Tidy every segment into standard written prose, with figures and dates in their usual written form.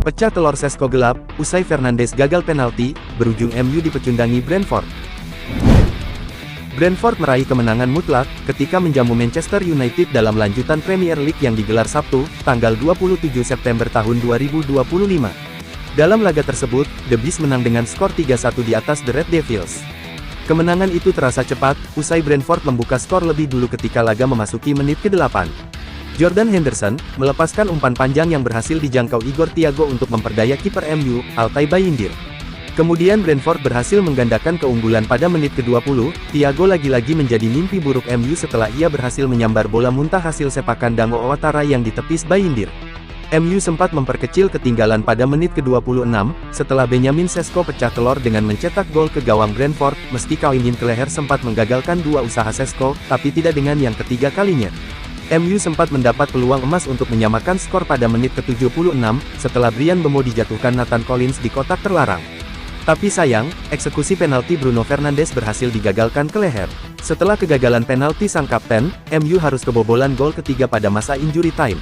Pecah telur Sesko gelap, usai Fernandes gagal penalti, berujung MU dipecundangi Brentford. Brentford meraih kemenangan mutlak, ketika menjamu Manchester United dalam lanjutan Premier League yang digelar Sabtu, tanggal 27 September tahun 2025. Dalam laga tersebut, The Bees menang dengan skor 3-1 di atas The Red Devils. Kemenangan itu terasa cepat, usai Brentford membuka skor lebih dulu ketika laga memasuki menit ke-8. Jordan Henderson melepaskan umpan panjang yang berhasil dijangkau Igor Thiago untuk memperdaya kiper MU, Altay Bayindir. Kemudian Brentford berhasil menggandakan keunggulan pada menit ke-20, Thiago lagi-lagi menjadi mimpi buruk MU setelah ia berhasil menyambar bola muntah hasil sepakan Dango Ouattara yang ditepis Bayindir. MU sempat memperkecil ketinggalan pada menit ke-26, setelah Benjamin Sesko pecah telur dengan mencetak gol ke gawang Brentford, meski Koingin Kelleher sempat menggagalkan dua usaha Sesko, tapi tidak dengan yang ketiga kalinya. MU sempat mendapat peluang emas untuk menyamakan skor pada menit ke-76, setelah Bryan Mbeumo dijatuhkan Nathan Collins di kotak terlarang. Tapi sayang, eksekusi penalti Bruno Fernandes berhasil digagalkan Kelleher. Setelah kegagalan penalti sang kapten, MU harus kebobolan gol ketiga pada masa injury time.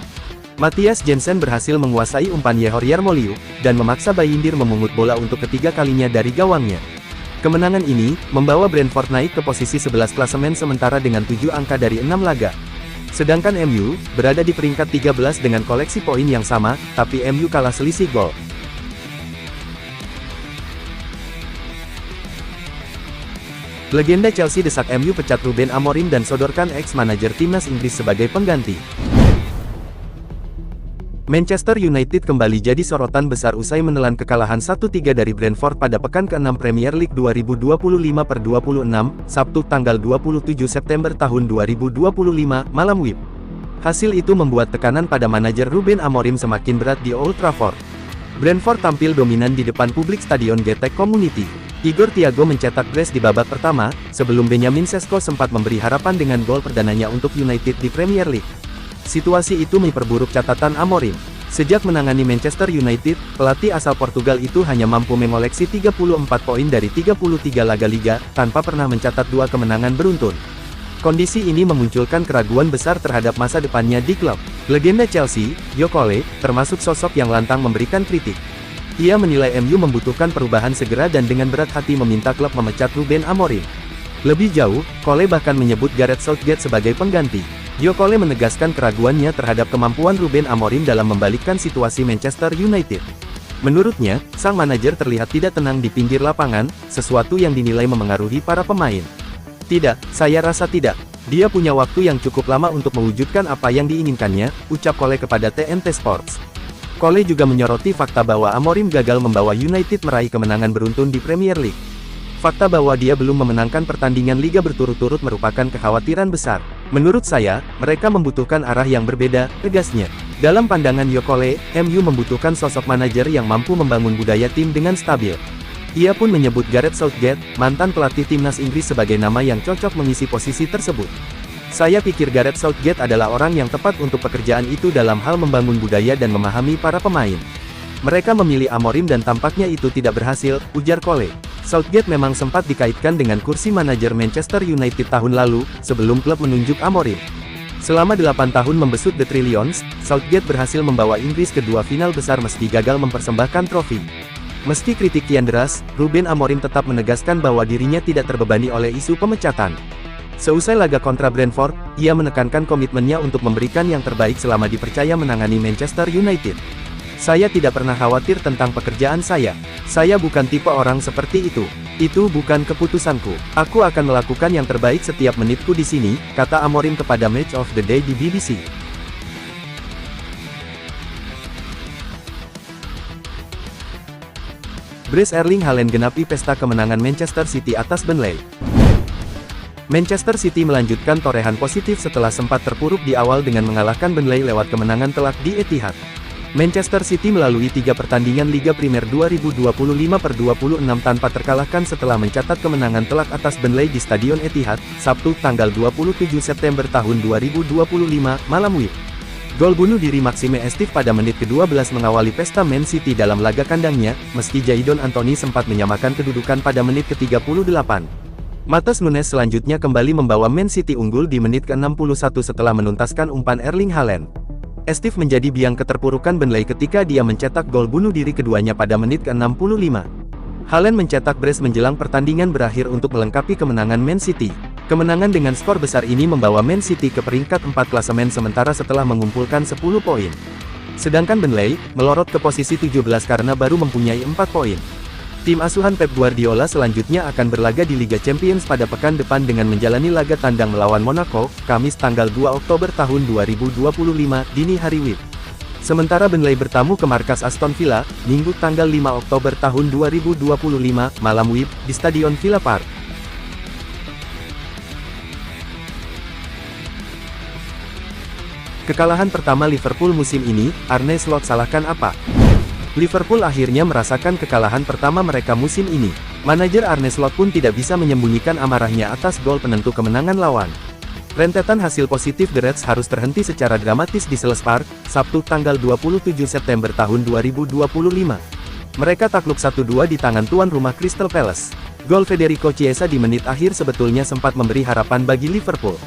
Matthias Jensen berhasil menguasai umpan Yehor Yarmoliu, dan memaksa Bayindir memungut bola untuk ketiga kalinya dari gawangnya. Kemenangan ini, membawa Brentford naik ke posisi 11 klasemen sementara dengan 7 angka dari 6 laga. Sedangkan MU, berada di peringkat 13 dengan koleksi poin yang sama, tapi MU kalah selisih gol. Legenda Chelsea desak MU pecat Ruben Amorim dan sodorkan ex-manajer timnas Inggris sebagai pengganti. Manchester United kembali jadi sorotan besar usai menelan kekalahan 1-3 dari Brentford pada pekan ke-6 Premier League 2025/26, Sabtu tanggal 27 September tahun 2025, malam WIB. Hasil itu membuat tekanan pada manajer Ruben Amorim semakin berat di Old Trafford. Brentford tampil dominan di depan publik Stadion GTEC Community. Igor Thiago mencetak brace di babak pertama, sebelum Benjamin Sesko sempat memberi harapan dengan gol perdananya untuk United di Premier League. Situasi itu memperburuk catatan Amorim. Sejak menangani Manchester United, pelatih asal Portugal itu hanya mampu mengoleksi 34 poin dari 33 laga liga, tanpa pernah mencatat 2 kemenangan beruntun. Kondisi ini memunculkan keraguan besar terhadap masa depannya di klub. Legenda Chelsea, Jo Cole, termasuk sosok yang lantang memberikan kritik. Ia menilai MU membutuhkan perubahan segera dan dengan berat hati meminta klub memecat Ruben Amorim. Lebih jauh, Cole bahkan menyebut Gareth Southgate sebagai pengganti. Jo Cole menegaskan keraguannya terhadap kemampuan Ruben Amorim dalam membalikkan situasi Manchester United. Menurutnya, sang manajer terlihat tidak tenang di pinggir lapangan, sesuatu yang dinilai memengaruhi para pemain. "Tidak, saya rasa tidak. Dia punya waktu yang cukup lama untuk mewujudkan apa yang diinginkannya," ucap Cole kepada TNT Sports. Cole juga menyoroti fakta bahwa Amorim gagal membawa United meraih kemenangan beruntun di Premier League. Fakta bahwa dia belum memenangkan pertandingan liga berturut-turut merupakan kekhawatiran besar. "Menurut saya, mereka membutuhkan arah yang berbeda," tegasnya. Dalam pandangan Jo Cole, MU membutuhkan sosok manajer yang mampu membangun budaya tim dengan stabil. Ia pun menyebut Gareth Southgate, mantan pelatih timnas Inggris sebagai nama yang cocok mengisi posisi tersebut. "Saya pikir Gareth Southgate adalah orang yang tepat untuk pekerjaan itu dalam hal membangun budaya dan memahami para pemain. Mereka memilih Amorim dan tampaknya itu tidak berhasil," ujar Cole. Southgate memang sempat dikaitkan dengan kursi manajer Manchester United tahun lalu, sebelum klub menunjuk Amorim. Selama 8 tahun membesut The Trillions, Southgate berhasil membawa Inggris ke 2 final besar meski gagal mempersembahkan trofi. Meski kritik kian deras, Ruben Amorim tetap menegaskan bahwa dirinya tidak terbebani oleh isu pemecatan. Seusai laga kontra Brentford, ia menekankan komitmennya untuk memberikan yang terbaik selama dipercaya menangani Manchester United. "Saya tidak pernah khawatir tentang pekerjaan saya. Saya bukan tipe orang seperti itu. Itu bukan keputusanku. Aku akan melakukan yang terbaik setiap menitku di sini," kata Amorim kepada Match of the Day di BBC. Brace Erling Haaland genapi pesta kemenangan Manchester City atas Burnley. Manchester City melanjutkan torehan positif setelah sempat terpuruk di awal dengan mengalahkan Burnley lewat kemenangan telak di Etihad. Manchester City melalui 3 pertandingan Liga Primer 2025/26 tanpa terkalahkan setelah mencatat kemenangan telak atas Burnley di Stadion Etihad, Sabtu tanggal 27 September tahun 2025, malam WIB. Gol bunuh diri Maxime Estif pada menit ke-12 mengawali pesta Man City dalam laga kandangnya, meski Jadon Anthony sempat menyamakan kedudukan pada menit ke-38. Matheus Nunes selanjutnya kembali membawa Man City unggul di menit ke-61 setelah menuntaskan umpan Erling Haaland. Steve menjadi biang keterpurukan Burnley ketika dia mencetak gol bunuh diri keduanya pada menit ke-65. Haaland mencetak brace menjelang pertandingan berakhir untuk melengkapi kemenangan Man City. Kemenangan dengan skor besar ini membawa Man City ke peringkat 4 klasemen sementara setelah mengumpulkan 10 poin. Sedangkan Burnley melorot ke posisi 17 karena baru mempunyai 4 poin. Tim asuhan Pep Guardiola selanjutnya akan berlaga di Liga Champions pada pekan depan dengan menjalani laga tandang melawan Monaco, Kamis tanggal 2 Oktober tahun 2025, dini hari WIB. Sementara Burnley bertamu ke markas Aston Villa, Minggu tanggal 5 Oktober tahun 2025, malam WIB, di Stadion Villa Park. Kekalahan pertama Liverpool musim ini, Arne Slot salahkan apa? Liverpool akhirnya merasakan kekalahan pertama mereka musim ini. Manajer Arne Slot pun tidak bisa menyembunyikan amarahnya atas gol penentu kemenangan lawan. Rentetan hasil positif The Reds harus terhenti secara dramatis di Selhurst Park, Sabtu tanggal 27 September tahun 2025. Mereka takluk 1-2 di tangan tuan rumah Crystal Palace. Gol Federico Chiesa di menit akhir sebetulnya sempat memberi harapan bagi Liverpool.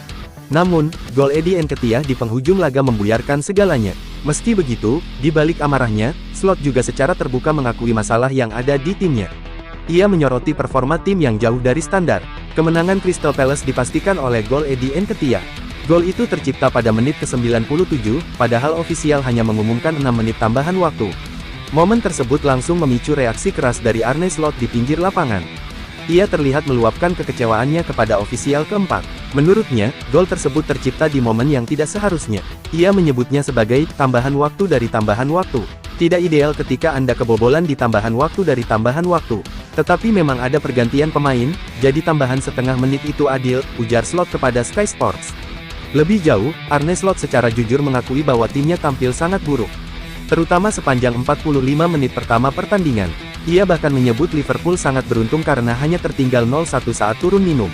Namun, gol Eddie Nketiah di penghujung laga membuyarkan segalanya. Meski begitu, di balik amarahnya, Slot juga secara terbuka mengakui masalah yang ada di timnya. Ia menyoroti performa tim yang jauh dari standar. Kemenangan Crystal Palace dipastikan oleh gol Eddie Nketiah. Gol itu tercipta pada menit ke-97, padahal ofisial hanya mengumumkan 6 menit tambahan waktu. Momen tersebut langsung memicu reaksi keras dari Arne Slot di pinggir lapangan. Ia terlihat meluapkan kekecewaannya kepada ofisial keempat. Menurutnya, gol tersebut tercipta di momen yang tidak seharusnya. Ia menyebutnya sebagai tambahan waktu dari tambahan waktu. Tidak ideal ketika Anda kebobolan di tambahan waktu dari tambahan waktu. Tetapi memang ada pergantian pemain, jadi tambahan setengah menit itu adil, ujar Slot kepada Sky Sports. Lebih jauh, Arne Slot secara jujur mengakui bahwa timnya tampil sangat buruk. Terutama sepanjang 45 menit pertama pertandingan. Ia bahkan menyebut Liverpool sangat beruntung karena hanya tertinggal 0-1 saat turun minum.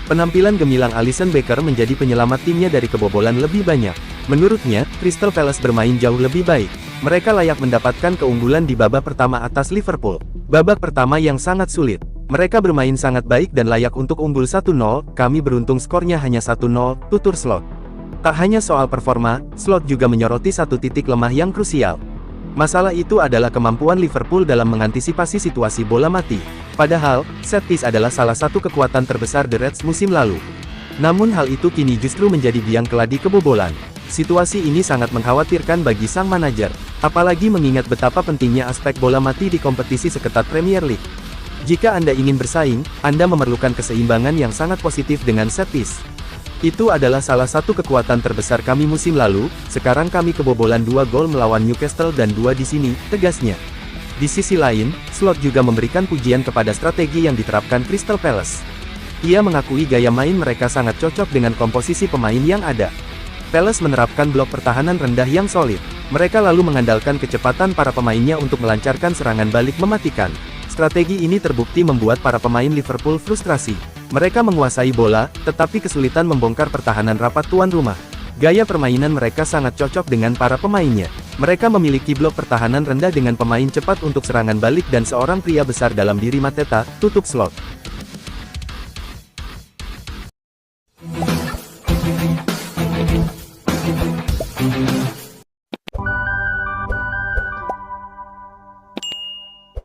Penampilan gemilang Alisson Becker menjadi penyelamat timnya dari kebobolan lebih banyak. Menurutnya, Crystal Palace bermain jauh lebih baik. Mereka layak mendapatkan keunggulan di babak pertama atas Liverpool. Babak pertama yang sangat sulit. Mereka bermain sangat baik dan layak untuk unggul 1-0, kami beruntung skornya hanya 1-0, tutur Slot. Tak hanya soal performa, Slot juga menyoroti satu titik lemah yang krusial. Masalah itu adalah kemampuan Liverpool dalam mengantisipasi situasi bola mati. Padahal, set piece adalah salah satu kekuatan terbesar The Reds musim lalu. Namun hal itu kini justru menjadi biang keladi kebobolan. Situasi ini sangat mengkhawatirkan bagi sang manajer, apalagi mengingat betapa pentingnya aspek bola mati di kompetisi seketat Premier League. Jika Anda ingin bersaing, Anda memerlukan keseimbangan yang sangat positif dengan set piece. Itu adalah salah satu kekuatan terbesar kami musim lalu, sekarang kami kebobolan 2 gol melawan Newcastle dan 2 di sini, tegasnya. Di sisi lain, Slot juga memberikan pujian kepada strategi yang diterapkan Crystal Palace. Ia mengakui gaya main mereka sangat cocok dengan komposisi pemain yang ada. Palace menerapkan blok pertahanan rendah yang solid. Mereka lalu mengandalkan kecepatan para pemainnya untuk melancarkan serangan balik mematikan. Strategi ini terbukti membuat para pemain Liverpool frustrasi. Mereka menguasai bola, tetapi kesulitan membongkar pertahanan rapat tuan rumah. Gaya permainan mereka sangat cocok dengan para pemainnya. Mereka memiliki blok pertahanan rendah dengan pemain cepat untuk serangan balik dan seorang pria besar dalam diri Mateta, tutup Slot.